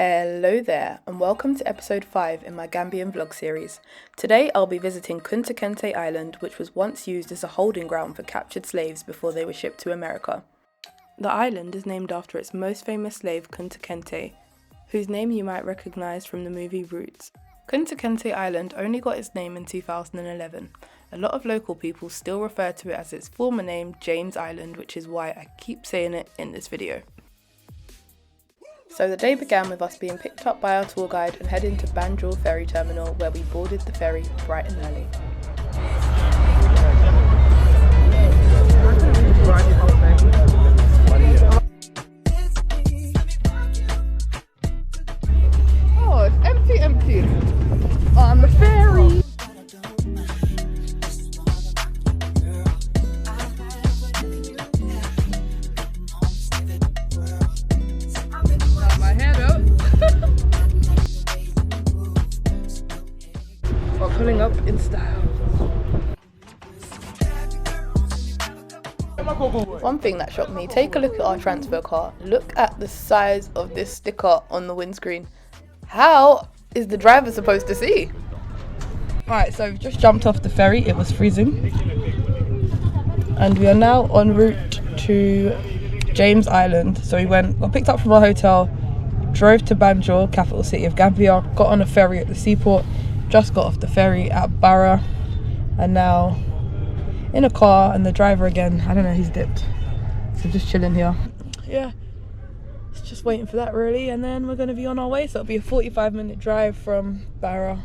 Hello there, and welcome to episode 5 in my Gambian vlog series. Today I'll be visiting Kunta Kinteh Island, which was once used as a holding ground for captured slaves before they were shipped to America. The island is named after its most famous slave, Kunta Kinteh, whose name you might recognise from the movie Roots. Kunta Kinteh Island only got its name in 2011. A lot of local people still refer to it as its former name, James Island, which is why I keep saying it in this video. So the day began with us being picked up by our tour guide and heading to Banjul ferry terminal, where we boarded the ferry bright and early. Oh, it's empty on the ferry. Pulling up in style. One thing that shocked me, take a look at our transfer car. Look at the size of this sticker on the windscreen. How is the driver supposed to see? Alright, so we've just jumped off the ferry. It was freezing. And we are now en route to James Island. So we got picked up from our hotel, drove to Banjul, capital city of Gambia, got on a ferry at the seaport, just got off the ferry at Barra, and now in a car, and the driver again, I don't know, he's dipped, so just chilling here. Yeah, it's just waiting for that really, and then we're going to be on our way. So it'll be a 45-minute drive from Barra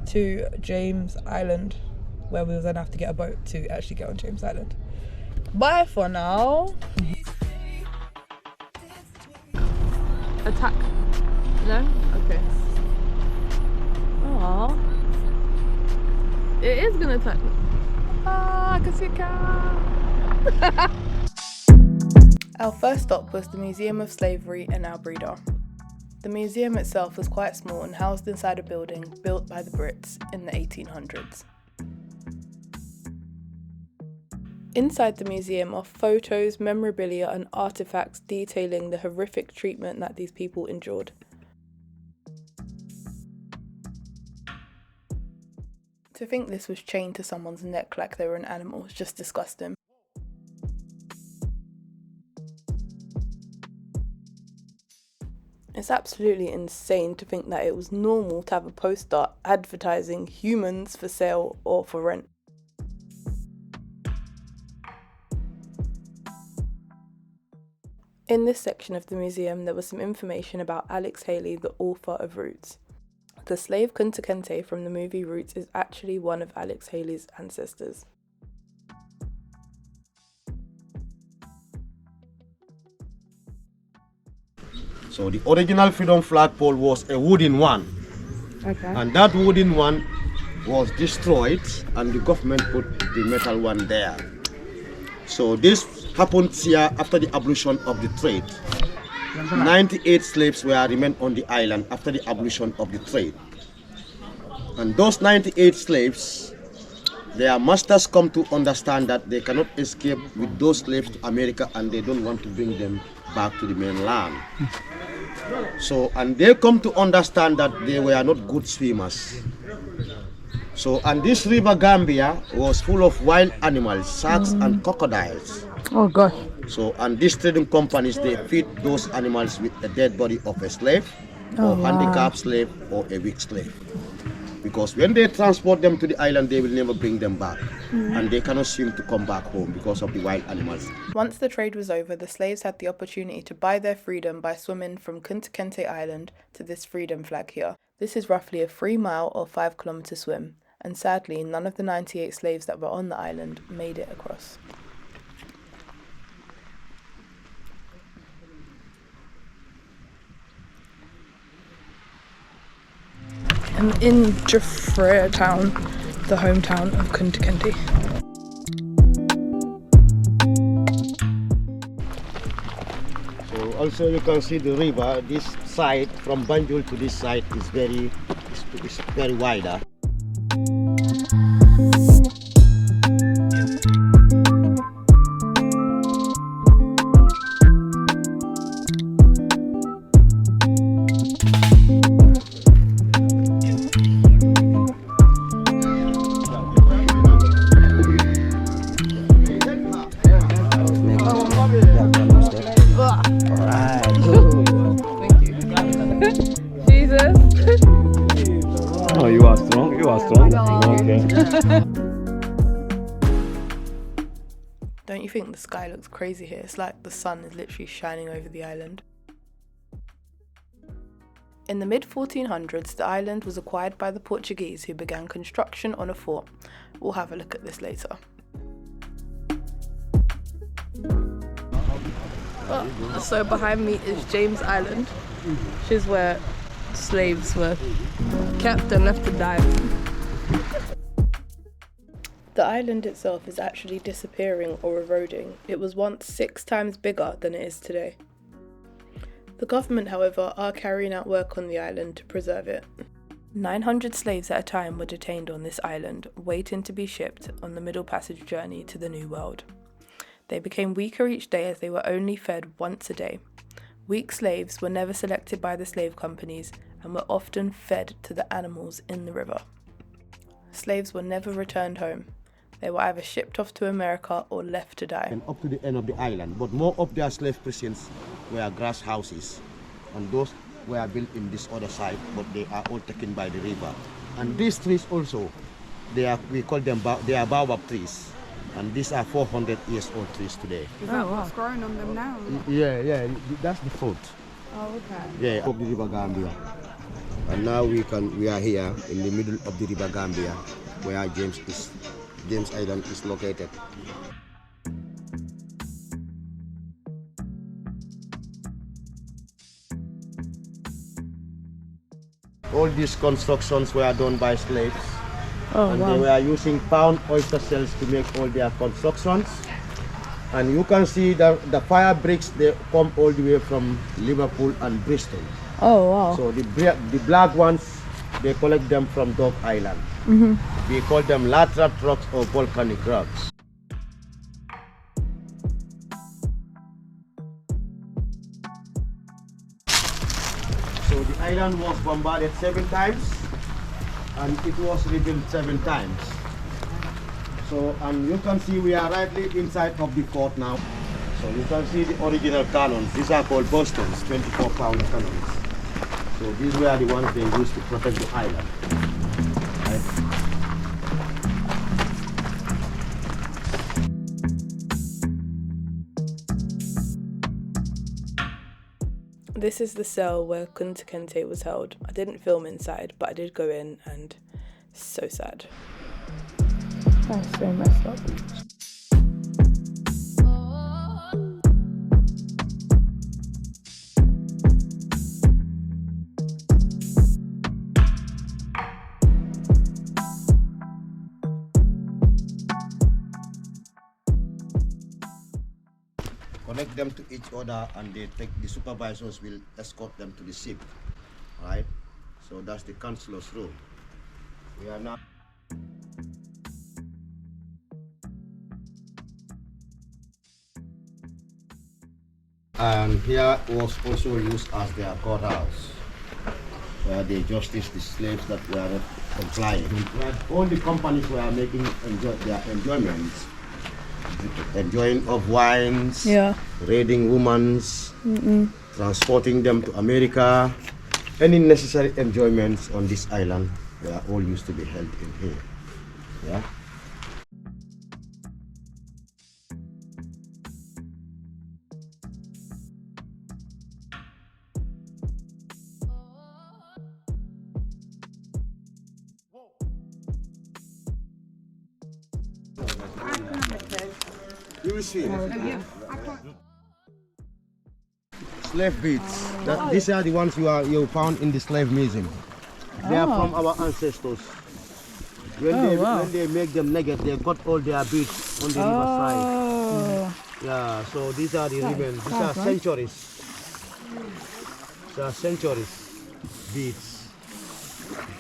to James Island, where we'll then have to get a boat to actually get on James Island. Bye for now. Attack. No? Okay. Aww. It is gonna attack me. Ah, I can see a cat. Our first stop was the Museum of Slavery in Albreda. The museum itself was quite small and housed inside a building built by the Brits in the 1800s. Inside the museum are photos, memorabilia and artefacts detailing the horrific treatment that these people endured. To think this was chained to someone's neck like they were an animal is just disgusting. It's absolutely insane to think that it was normal to have a poster advertising humans for sale or for rent. In this section of the museum there was some information about Alex Haley, the author of Roots. The slave Kunta Kinteh from the movie Roots is actually one of Alex Haley's ancestors. So the original freedom flagpole was a wooden one. Okay. And that wooden one was destroyed and the government put the metal one there. So this happened here after the abolition of the trade. 98 slaves were remained on the island after the abolition of the trade. And those 98 slaves, their masters come to understand that they cannot escape with those slaves to America and they don't want to bring them back to the mainland. So, and they come to understand that they were not good swimmers. So, and this river Gambia was full of wild animals, sharks and crocodiles. Oh gosh. So, and these trading companies, they feed those animals with a dead body of a slave, or handicapped slave, or a weak slave. Because when they transport them to the island, they will never bring them back. And they cannot swim to come back home because of the wild animals. Once the trade was over, the slaves had the opportunity to buy their freedom by swimming from Kunta Kinteh Island to this freedom flag here. This is roughly a 3-mile or 5-kilometer swim. And sadly, none of the 98 slaves that were on the island made it across. I'm in Albreda town, the hometown of Kunta Kinteh. So also you can see the river. This side from Banjul to this side is very wider. one? Okay. Don't you think the sky looks crazy here? It's like the sun is literally shining over the island. In the mid-1400s, the island was acquired by the Portuguese, who began construction on a fort. We'll have a look at this later. So behind me is James Island, which is where slaves were kept and left to die. The island itself is actually disappearing or eroding. It was once 6 times bigger than it is today. The government, however, are carrying out work on the island to preserve it. 900 slaves at a time were detained on this island, waiting to be shipped on the Middle Passage journey to the New World. They became weaker each day as they were only fed once a day. Weak slaves were never selected by the slave companies and were often fed to the animals in the river. Slaves were never returned home. They were either shipped off to America or left to die. And up to the end of the island, but more of their slave prisons were grass houses, and those were built in this other side, but they are all taken by the river. And these trees also, we call them they are baobab trees, and these are 400 years old trees today. Is that what's growing on them now? Yeah, that's the fruit. Oh, okay. Yeah, of the river Gambia. And now we are here in the middle of the river Gambia, where James Island is located. All these constructions were done by slaves. Oh, They were using pound oyster shells to make all their constructions. And you can see the fire bricks, they come all the way from Liverpool and Bristol. Oh, wow. So the black ones, they collect them from Dog Island. We call them lateral rocks or volcanic rocks. So the island was bombarded 7 times and it was rebuilt 7 times. So, and you can see we are rightly inside of the fort now. So you can see the original cannons. These are called Bostons, 24-pound cannons. So these were the ones they used to protect the island. Right? This is the cell where Kunta Kinteh was held. I didn't film inside, but I did go in, and so sad. That's so messed up. Connect them to each other, and the supervisors will escort them to the ship, right? So that's the councilor's room. We are now. And here was also used as their courthouse, where they justice the slaves that were not complying. All the companies were making their enjoyments. Enjoying of wines, raiding women, transporting them to America. Any necessary enjoyments on this island were all used to be held in here. Yeah. You will see. Slave beads. These are the ones you found in the slave museum. They are from our ancestors. When they make them naked, they got all their beads on the riverside. Yeah, so these are the ribbons. These are centuries. These are centuries beads.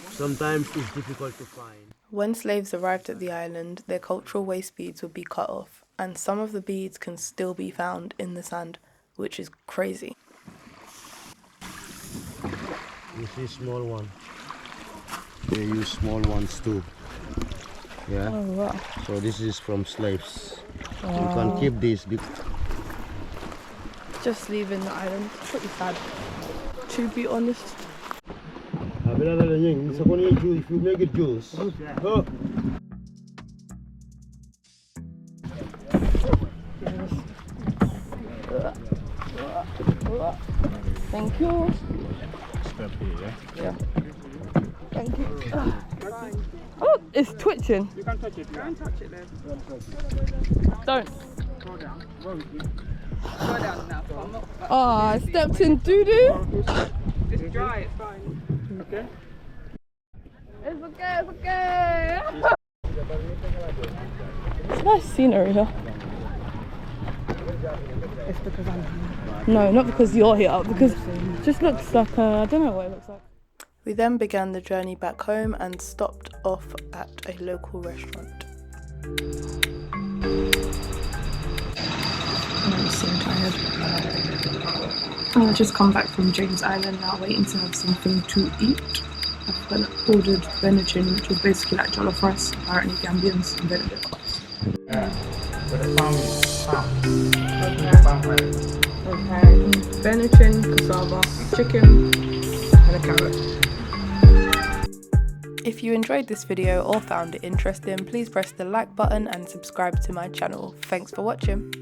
Sometimes it's difficult to find. When slaves arrived at the island, their cultural waist beads would be cut off, and some of the beads can still be found in the sand, which is crazy. You see small one. They use small ones too. Yeah. Oh, wow. So this is from slaves. Wow. You can keep these. Just leaving the island. It's pretty sad, to be honest. A If you make it juice. Oh. Thank you. Step here, Yeah. Thank you. Oh, it's twitching. You can touch it. Go and touch it then. Don't. Go down. Go down now. I'm not. Oh, I stepped in doo-doo. It's dry, it's fine. Okay. It's okay, it's okay. It's nice scenery here. It's because I'm here. No, not because you're here, because it just looks like, I don't know what it looks like. We then began the journey back home and stopped off at a local restaurant. I'm so tired. I've just come back from James Island now, waiting to have something to eat. I've ordered benachin, which is basically like jollof rice. Apparently Gambians invented it. Okay, benachin, cassava, chicken, and a carrot. If you enjoyed this video or found it interesting, please press the like button and subscribe to my channel. Thanks for watching.